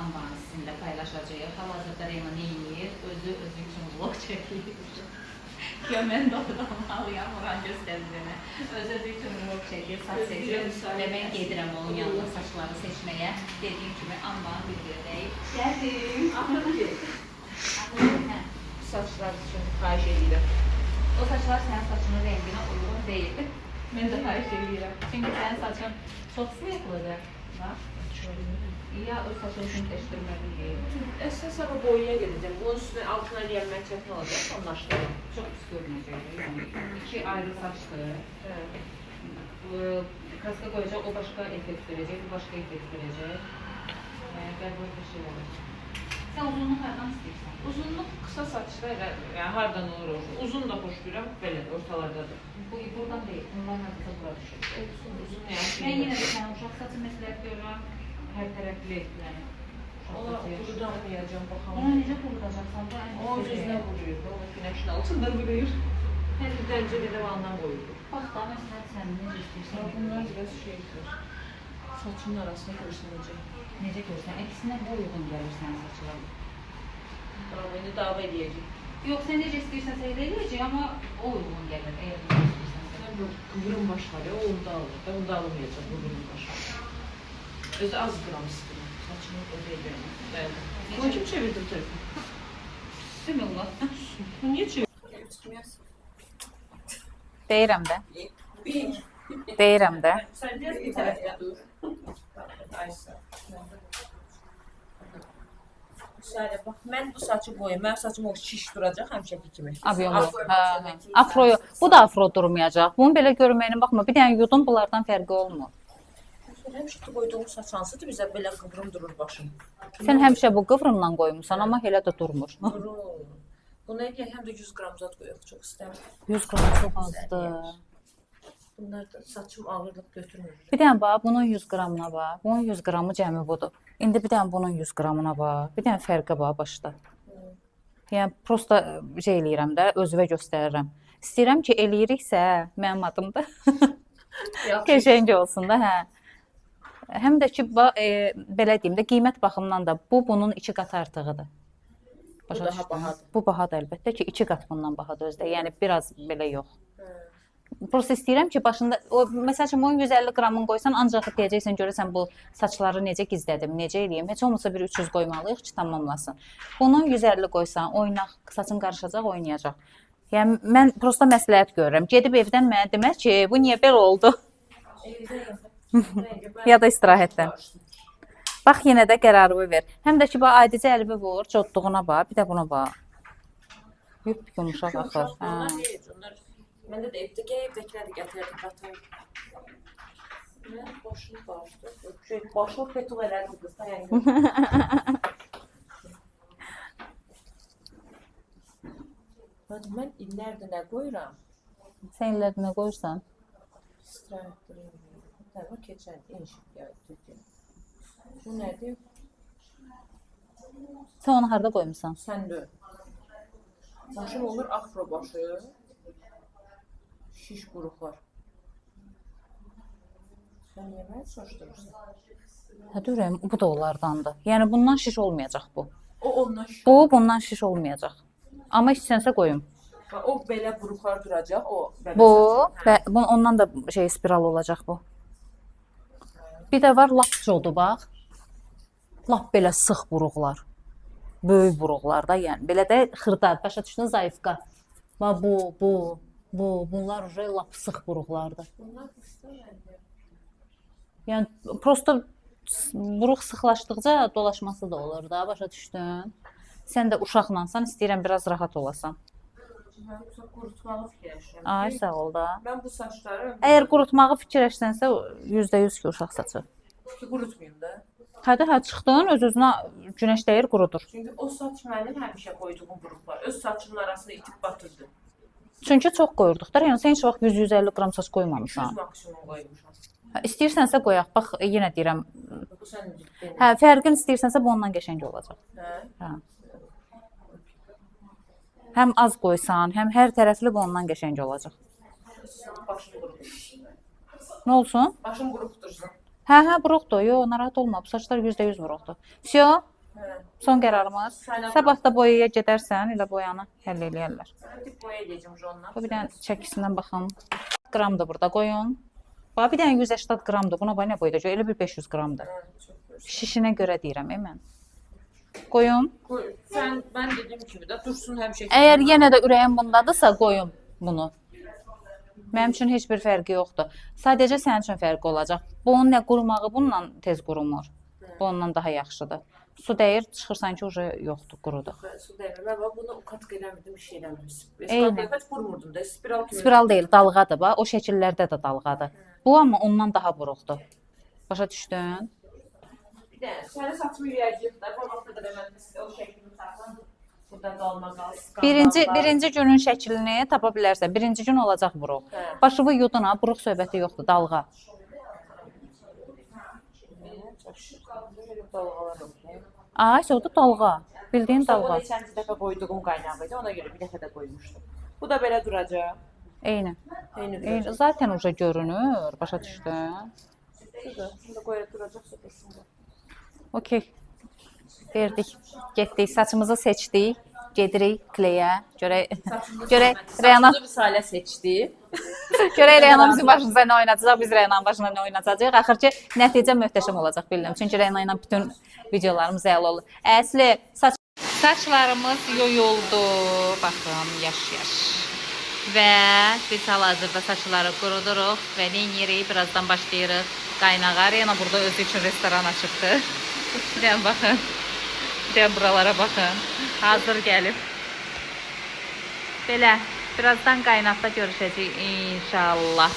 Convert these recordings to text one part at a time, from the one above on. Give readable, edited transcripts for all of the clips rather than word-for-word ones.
anbanı sizinlə paylaşacağıq. Hal-hazırda Reyna nə yiyir? Özü üçün vlog çəkir. Ya mən də oradan oran göstərdiyini. Özü üçün vlog çəkir, saç seçir və mən gedirəm onun yanına saçları seçməyə. Dediyim kimi anbanı bildirək. Gəldim. Axırı ki, saçlar üçün xahiş edirəm. O saçlar sənin saçının rənginə uyğun deyil. Mən də xahiş edirəm. Çünki sənin saçın çox svetlidir. Ya öz saçını simtləşdirməliyim. Əsas sabah boyaya gedəcəm. Bunun üstüne altına eləyənmək çətin olacaq, anlaşılır. Çox pis görünəcək. Yəni, iki ayrı saçdır. Kaska qoyacaq, o başqa effekt verəcək, bu başqa effekt verəcək. Qəbul bir şey olacaq. Sən uzunluq hardan istəyirsən? Uzunluq qısa saçda elədir. Yəni hardan olur olsun. Uzun da xoşlayıram, belədir, ortalardadır. Bu buradan deyil, bunlar nəzərdə bura düşür. Uzun yəni. Mən yenə də sənə uşaq saçı məsləhət görürəm. Hər tərəfli, yəni. Ona qurudamayacam, Ona baxalım. necə qurudacaqsan? O özünə vuruyur, o günəşin altında vuruyur. Hər bir dəncədə də vandan qoyulur. Bax da, məsələn, sən necə istəyirsən? Bunlar biraz şeydir. Saçın arasına görsənəcək. Necə görsən? Əksinə bu uyğun gəlir sənin saçlarına. Tamam, indi dava edəcək. Yox, sən necə istəyirsən seyr edəcək, amma o uyğun gəlir, əgər necə istəyirsən. Sən bu qıvrım baş var ya, o onda alır. Ben onda almayacaq, bu qıvrım baş. Özü az qram istəyir. Saçını o deyil benim. Bunu kim çevirdi bu tərəfə? Sümüllah. Bu niyə çevirdi? Deyirəm də. Deyirəm də. Sən deyəz bir tərəfdə dur. Aysa. Şöyle bax, mən bu saçı boyayım. Mənim saçım o şiş duracaq həmişəki kimi. Avyonlu. Afroyu. Bu da afro durmayacaq. Bunu belə görməyinə baxma. Bir dənə yudum bunlardan fərqi olmur. Həmişə qoyduğum saç hansıdır bizə belə qıvrım durur başım. Sən həmişə bu qıvrımla qoymusan, amma elə də durmur. Durur. Buna həm də 100 qram zat qoyaq, çox istəmirəm. 100 qram çox azdır. Bunlar da saçım ağırlıq götürmür. Bir dənə bax, bunun 100 qramına bax. Bunun 100 qramı cəmi budur. İndi bir dənə bunun 100 qramına bax. Bir dənə fərqə bax başda. Yəni prosta şey eləyirəm də, özünə göstərirəm. İstəyirəm ki, eləyiriksə, mənim adım da qəşəng olsun da, hə. Həm də ki, belə deyim də, qiymət baxımından da bu bunun 2 qat artığıdır. Bu daha bahadır. Bu bahadır əlbəttə ki, 2 qat bundan bahadır özdə. Yəni biraz belə yox. Prosta istəyirəm ki, başında o məsəl üçün bunun 150 qramını qoysan, ancaq deyəcəksən görəsən bu saçları necə gizlədim, necə eləyim? Heç olmasa bir 300 qoymalıyıq ki, tamamlasın. Bunu 150 qoysan, oynaq, saçın qarışacaq, oynayacaq. Yəni mən prosta məsləhət görürəm. Gedib evdən mənə demək ki, bu niyə belə oldu? Ya da istirahətdən. Bax yenə də qərarını ver. Həm də ki, bax adicə əlbi vur, çotduğuna bax, bir də buna bax. Yumuşaq axır. Məndə də evdəkiləri gətirdik, qatır. Mən boşluq bağışdır. Boşluq betul elədim qız da, yəni. Mən illərdir nə qoyuram? Sən illərdir nə qoyursan? İstirahətdirəm. Təvə keçən inşib gəldi. Bu nədir? Sən onu harada qoymusan? Səndə. Başım olur afro başı. Şiş quruqlar. Sən yeməyi soruşdurursan. Hə, görürəm, bu da onlardandır. Yəni bundan şiş olmayacaq bu. O ondan şiş. Bu bundan şiş olmayacaq. Amma istəsənsə qoyum. O belə quruqlar duracaq, o belə. Bu ondan da şey spiral olacaq bu. Bir də var lap çodu bax. Lap belə sıx buruqlar. Böyük buruqlar da, yəni belə də xırdar, başa düşdün, zayıfqa. Bax bunlar uje lap sıx buruqlardır. Bunlar istəməli. Yəni prosta buruq sıxlaşdıqca dolaşması da olur da, başa düşdün? Sən də uşaqlansan, istəyirəm biraz rahat olasan. Mən qurutmağı fikirləşirəm. Ay, sağ ol da. Mən bu saçları Əgər qurutmağı fikirləşsənsə, %100 ki, uşaq saçı. qurutmayım da. Hə, çıxdın, öz-özünə günəş dəyir, qurudur. Çünki o saç mənim həmişə qoyduğum quruqlar. Öz saçımın arasına itib batırdı. Çünki çox qoyurduq da, yəni sən heç vaxt 100-150 qram saç qoymamışsan. 200 maksimum qoymuşam. İstəyirsənsə qoyaq. Bax, yenə deyirəm. Bu sən dedin. Hə, fərqin istəyirsənsə bu ondan qəşəng olacaq. Hə? Həm az qoysan, həm hər tərəfli bu ondan qəşəng olacaq. Başım quruq. Nə olsun? Başım quruqdursun. Hə, buruqdur. Yo, narahat olma. Bu saçlar %100 buruqdur. Всё. Son qərarımız. Sabah da boyaya gedərsən, elə boyanı həll eləyərlər. Tip boya edəcəm ondan. Bu bir dənə çəkisindən baxım. Qram da burada qoyun. Bax bir dənə 180 qramdır. Buna bax nə qoyacaq? Elə bir 500 qramdır. Şişinə görə deyirəm, mən. Qoyun. Ben dediğim gibi de dursun hem şey. Əgər yenə də ürəyin bundadırsa, qoyun bunu. Mənim üçün heç bir fərqi yoxdur. Sadəcə sənin üçün fərqi olacaq. Bunun nə qurumağı bununla tez qurumur. Bu ondan daha yaxşıdır. Su dəyir, çıxırsan ki, uje yoxdur, qurudur. Su değmem. Ben bunu ukat eləmirdim, bir şey eləmirdim. Eyni. Heç vurmurdum da, spiral kimi. Spiral deyil, dalğadır bax. O şəkillərdə də dalğadır. Bu amma ondan daha buruqdur. Başa düşdün? Bir de sənə saçımı yuyacaq da, bu vaxtda da mən o şəklini saxlam. Burada qalma qalsın. Birinci günün şəklini tapa bilərsən. Birinci gün olacaq buruq. Başını yudun ha, buruq söhbəti yoxdur, dalğa. Ay, o da dalğa. Bildiyin dalğa. Bu neçənci dəfə qoyduğum qaynağı idi, ona görə bir dəfə də qoymuşdum. Bu da belə duracaq. Eyni. Eyni Eyni. duracaq. Zaten uje görünür. Başa düşdün? Burada qoya duracaq söhbəsində. Okey. Verdik. Getdik. Saçımızı seçdik. Gedirik kleyə. Görək Reyana Salə seçdi. görək Reyana bizim başımıza nə oynatacaq, biz Reyananın başına nə oynatacağıq. Axır ki, nəticə möhtəşəm olacaq bildim. Çünki Reyana ilə bütün videolarımız əla olur. Əsli saçlarımız yoyuldu. Baxın, yaş. Və biz hal-hazırda saçları quruduruq və neyirik? Birazdan başlayırıq qaynağa. Reyana burada özü üçün restoran açıbdı. Bir də baxın. Bir də buralara baxın. Hazır gəlib. Belə, birazdan qaynaqda görüşəcəyik inşallah.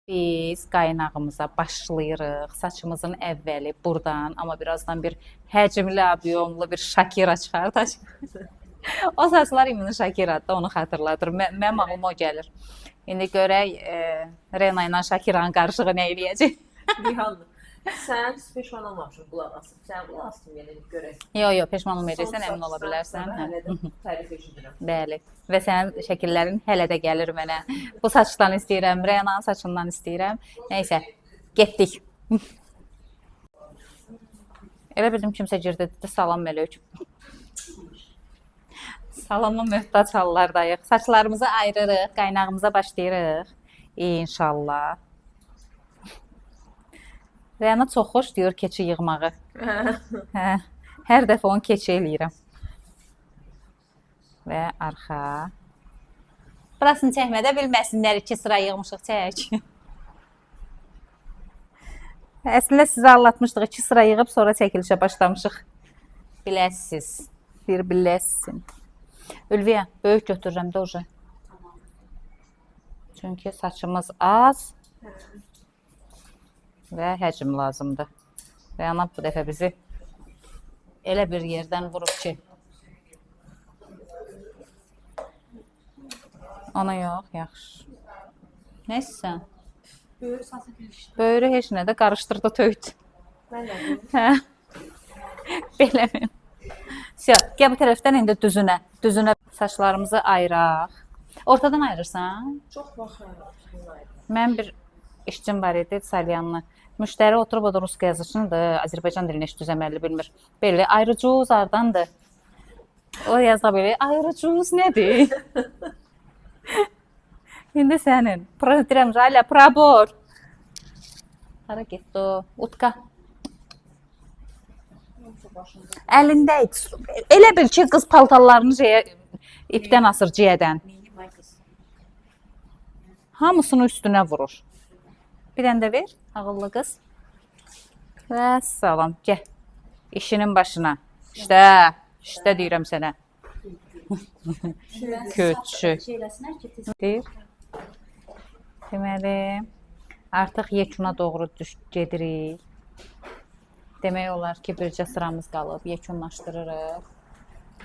Biz qaynağımıza başlayırıq. Saçımızın əvvəli buradan, amma birazdan bir həcmli, obiyomlu bir Shakira çıxardacaq. O saçlar imini Shakira'dır, onu xatırladır. Mənim ağlıma o gəlir. İndi görək Reyna ilə Shakiranın qarışığı nə eləyəcək. Rihanna. Sən peşman olmamışsın qulaq asıb. Sən qulaq asdın yenə görək. Yox, peşman olmayacaqsan, əmin ola bilərsən. Hələ də tərif eşidirəm. Bəli. Və sənin şəkillərin hələ də gəlir mənə. Bu saçdan istəyirəm, Reynanın saçından istəyirəm. Nəysə, getdik. Elə bildim kimsə girdi, dedi, salam mələk. Salama möhtac hallardayıq. Saçlarımızı ayırırıq, qaynağımıza başlayırıq. İnşallah. Reyana çox xoş deyir keçi yığmağı. Hə, hər dəfə onu keçi eləyirəm. Və arxa. Burasını çəkmədə bilməsinlər, 2 sıra yığmışıq, çək. Əslində sizə anlatmışdıq, 2 sıra yığıb sonra çəkilişə başlamışıq. Biləsiz, bir biləsin. Ülviyə, böyük götürürəm də oje. Çünki saçımız az və həcm lazımdır. Reyana bu dəfə bizi elə bir yerdən vurub ki, ona yox, yaxşı. Nəysə, böyrü heç nə də qarışdırdı, töydü. Mən də. Hə, belə mi? Gəl bu tərəfdən indi düzünə saçlarımızı ayıraq. Ortadan ayırırsan? Çox baxır. Mən bir işçim var idi, İtalyanlı. Müştəri oturub o da rus yazıçındır, Azərbaycan dilini heç düzəməlli bilmir. Belə ayrıcuz hardandır? O yazda belə ayrıcuz nədir? İndi sənin. Deyirəm, Raля, prabor. Hara getdi o? Utka. Əlində it. Elə bil ki, qız paltarlarını ipdən asır ciyədən. Hamısını üstünə vurur. Bir dənə də ver, ağıllı qız. Və salam, gəl. İşinin başına. İşdə deyirəm sənə. Köçü. Deyir. Deməli, artıq yekuna doğru gedirik. Demək olar ki, bircə sıramız qalıb, yekunlaşdırırıq.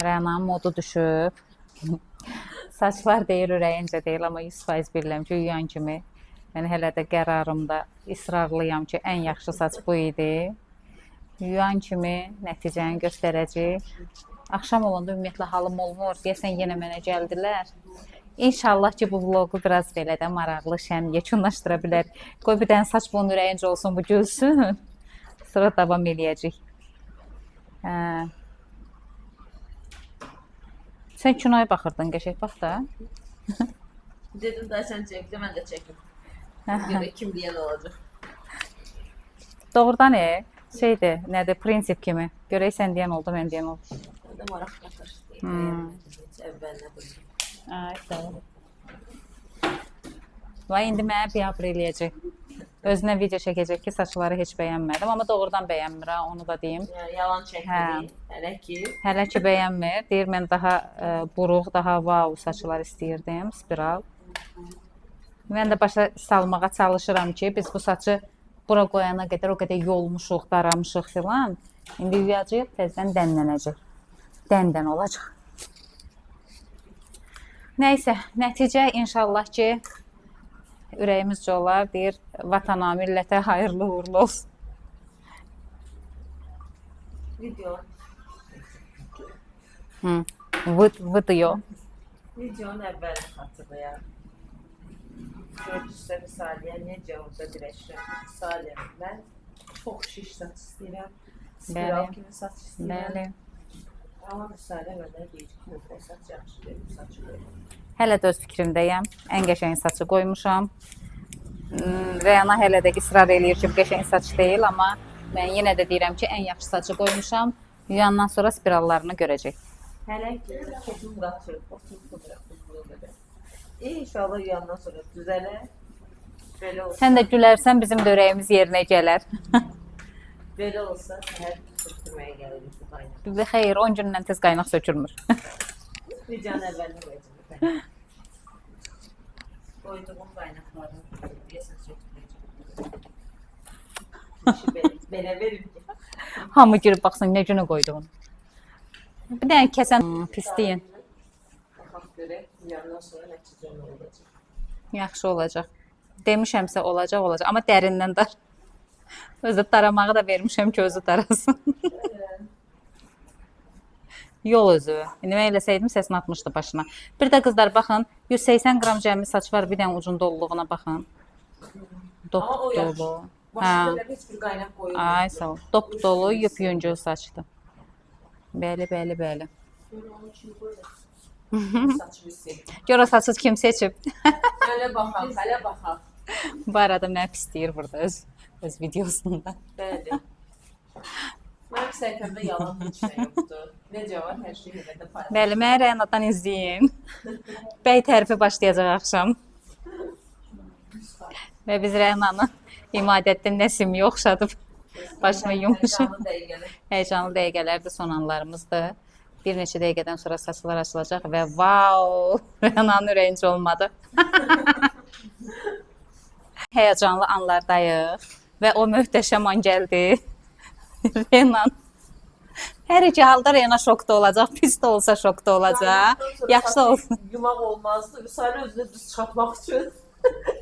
Rəyananın modu düşüb. Saçlar deyir, ürəyincə deyil, amma 100% bilirəm ki, yuyan kimi. Mən hələ də qərarımda israrlıyam ki, ən yaxşı saç bu idi. Yuyan kimi nəticəni göstərəcək. Axşam olanda ümumiyyətlə halım olmur, deyəsən yenə mənə gəldilər. İnşallah ki bu vlogu biraz belə də maraqlı, şən, yekunlaşdıra bilər. Qoy bir dənə saç bunun ürəyincə olsun, bu gülsün. Sonra davam eləyəcək. Hə. Sən kinoya baxırdın, qəşəng bax da. Dedim da sən çəkdi, mən də çəkim. Görə kim deyən olacaq. Doğrudan şeydir, nədir, prinsip kimi. Görək sən deyən oldu, mən deyən oldu. Mən də maraq qatır. Əvvəlinə buyurun. Ay, sağ ol. Və indi mənə biabr eləyəcək. Özünə video çəkəcək ki, saçları heç bəyənmədim, amma doğrudan bəyənmirəm, onu da deyim. Yəni yalan çəkdi, hələ ki. Hələ ki bəyənmir. Deyir, mən daha buruq, daha wow saçlar istəyirdim, spiral. Mən də başa salmağa çalışıram ki, biz bu saçı bura qoyana qədər o qədər yolmuşuq, daramışıq filan. İndi yuyacaq, təzədən dənlənəcək. Dən olacaq. Nəysə, nəticə inşallah ki, ürəyimizcə olar, deyir, vatana, millətə hayırlı uğurlu olsun. Video. Video. Videonun əvvəlini xatırlayar. Görüşsə Saliyə necə orada birləşirəm. Saliyə, mən çox şiş saç istəyirəm. Spiral kimi saç istəyirəm. Bəli. Amma Saliyə məndən deyir ki, nöqtə saç yaxşı verir, saçı verir. Hələ də öz fikrimdəyəm. Ən qəşəng saçı qoymuşam. Rəyana hələ də israr eləyir ki, qəşəng saç deyil, amma mən yenə də deyirəm ki, ən yaxşı saçı qoymuşam. Yuyandan sonra spirallarını görəcək. Hələ ki, kedim qaçır, oturur. İnşallah yuyandan sonra düzələr. Belə olsa. Sən də gülərsən, bizim də ürəyimiz yerinə gələr. Belə olsa, hər sürtürməyə gəlirik bu qaynaq. Xeyr, 10 gündən tez qaynaq sökülmür. Videonun əvvəlini qoyacağım. Qoyduğum qaynaqları deyəsən söküləcək. Belə verim ki. Hamı girib baxsın, nə günə qoyduğunu. Bir dənə kəsən pisliyin. Baxaq görək, yandan sonra nəticə nə olacaq. Yaxşı olacaq. Demişəmsə olacaq, olacaq. Amma dərindən dar. Özü daramağı da vermişəm ki, özü darasın. Yol özü. İndi mən eləsəydim səsini atmışdı başına. Bir də qızlar baxın, 180 qram cəmi saç var, bir dənə ucun doluluğuna baxın. Dop dolu. Başqa belə heç bir qaynaq qoyulmur. Ay sağ ol. Dop dolu, yüngül saçdı. Bəli. Saçı üstü. Gör o saçı kim seçib? Hələ baxaq. Bu arada mənə pis deyir burada öz videosunda. Bəli. Mənim səhifəmdə yalan heç nə yoxdur. Necə var, hər şey hələ də paylaşır. Bəli, məni Rəyanadan izləyin. Bəy tərifi başlayacaq axşam. Və biz Rəyananı İmadəddin Nəsimi oxşadıb başını yummuşuq. Həyəcanlı dəqiqələrdir, son anlarımızdır. Bir neçə dəqiqədən sonra saçlar açılacaq və wow, Rəyananın ürəyincə olmadı. Həyəcanlı anlardayıq və o möhtəşəm an gəldi. Renan. Hər iki halda Rena şokda olacaq, pis də olsa şokda olacaq. Yaxşı da olsun. Yumaq olmazdı. Vüsali özünü düz çıxartmaq üçün.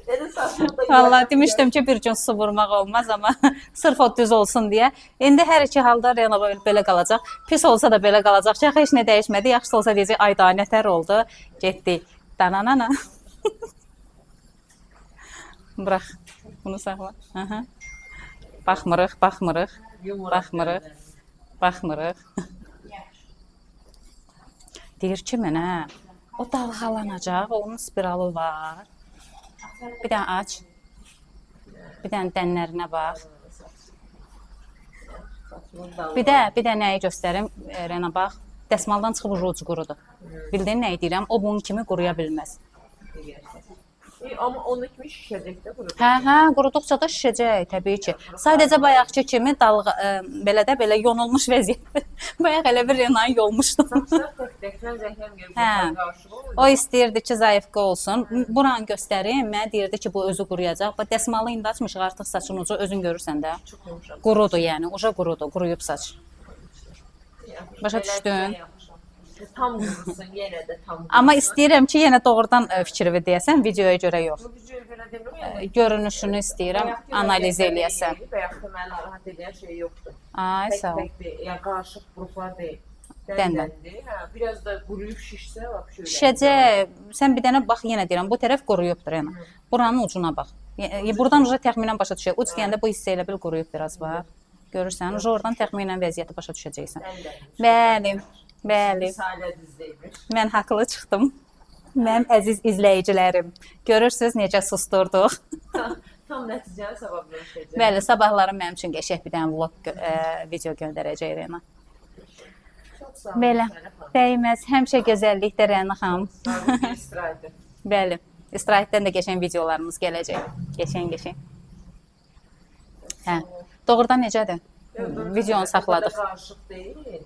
Dedi saçımda Vallahi demişdim ki, bir gün su vurmaq olmaz, amma sırf o düz olsun deyə. İndi hər iki halda Rena belə qalacaq. Pis olsa da belə qalacaq. Heç nə dəyişmədi. Yaxşı olsa deyəcək, ay da nətər oldu. Getdik. Dananana. Bırax. Bunu saxla. Baxmırıq. Baxmırıq. Deyir ki, mənə o dalğalanacaq, onun spiralı var. Bir dənə aç. Bir dənə dənlərinə bax. Bir də nəyi göstərim, Rena bax. Dəsmaldan çıxıb ucu qurudur. Bildin nəyi deyirəm? O bunun kimi quruya bilməz. Amma onun kimi şişəcək də qurudur. Hə, quruduqca da şişəcək təbii ki. Sadəcə bayaqçı kimi belə yonulmuş vəziyyətdə. Bayaq elə bir Renayı yolmuşdum. Saçlar tək-təkdən zəhləm görür. O istəyirdi ki, zayıfqa olsun. Buranı göstərim. Mənə deyirdi ki, bu özü quruyacaq. Dəsmalı indi açmışıq, artıq saçın ucu özün görürsən də. Qurudur yəni, uca qurudur, quruyub saç. Başa düşdün? Tam qurusun, yenə də tam qurusun. Amma istəyirəm ki, yenə doğrudan fikrimi deyəsən, videoya görə yox. Videoya görə demirəm. Görünüşünü istəyirəm, analiz eləyəsən. Bayaqda məni narahat edən şey yoxdur. Ay, sağ ol. Yəni qarışıq qruplar deyil. Dəndən. Hə, biraz da quruyub şişsə, bax şöyle. Şişəcək. Sən bir dənə bax, yenə deyirəm, bu tərəf quruyubdur yəni. Buranın ucuna bax. Buradan uca təxminən başa düşək. Uc deyəndə bu hissə elə bil quruyub biraz bax. Görürsən? Uca oradan təxminən vəziyyəti başa düşəcəksən. Bəli. Bəli. Salə düzdəymiş. Mən haqlı çıxdım. Mənim əziz izləyicilərim. Görürsüz necə susturduq. Tam nəticəni sabah görüşəcəyik. Bəli, sabahları mənim üçün qəşəng bir dənə vlog video göndərəcək Rəna. Çox sağ ol. Belə. Dəyməz. Həmişə gözəllikdə Rəna xanım. İstirahət. Bəli. İstirahətdən də qəşəng videolarımız gələcək. Qəşəng. Hə. Doğrudan necədir? Videonu saxladıq. Qarışıq deyil.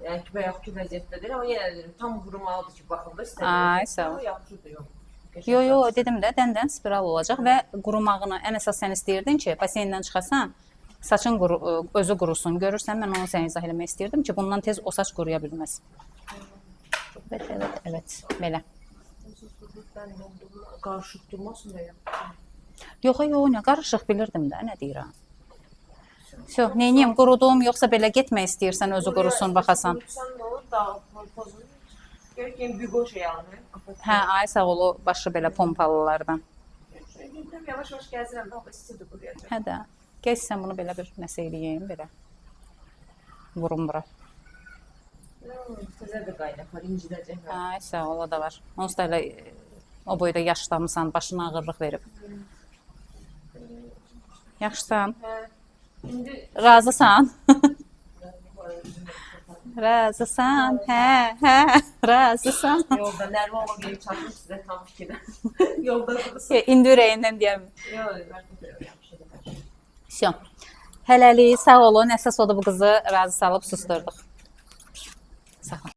Yəni ki, bayaq ki vəziyyətdə deyil, amma yenə deyirəm, tam qurumalıdır ki, baxımda Ay, sağ ol. Yaxşıdır, yox. Yo, dedim də, dəndən spiral olacaq və qurumağını ən əsas sən istəyirdin ki, baseyndən çıxasan, saçın özü qurusun. Görürsən, mən onu sənə izah eləmək istəyirdim ki, bundan tez o saç quruya bilməz. Evet, belə. Qarışıq durmasın da ya. Yox, nə qarışıq bilirdim də, nə deyirəm. Vso, neyniyim, qurudum, yoxsa belə getmək istəyirsən, özü qurusun, baxasan. Qurusan da olur, dağıtma, pozulur. Görkən büqo şey alır. Hə, ay sağ olu, başı belə pompalılardan. Yavaş-yavaş gəzirəm, daha istidir quruyacaq. Hə də, gəz sən bunu belə bir nəsə eləyəyim, belə. Vurum bura. Təzə bir qaynaq var, incidəcək. Ay sağ ol, o da var. Onsuz da elə o boyda yaşlamısan, başına ağırlıq verib. Yaxşısan? Hə, indi Razısan? Razısan, hə, razısan. yolda Nərmə oğlu gelib çatmış sizə tam fikirdən. Yolda qurusun. İndi ürəyindən deyəm. Yox, yaxşıdır. Vso. Hələlik sağ olun. Əsas odur bu qızı razı salıb susturduq. Sağ ol.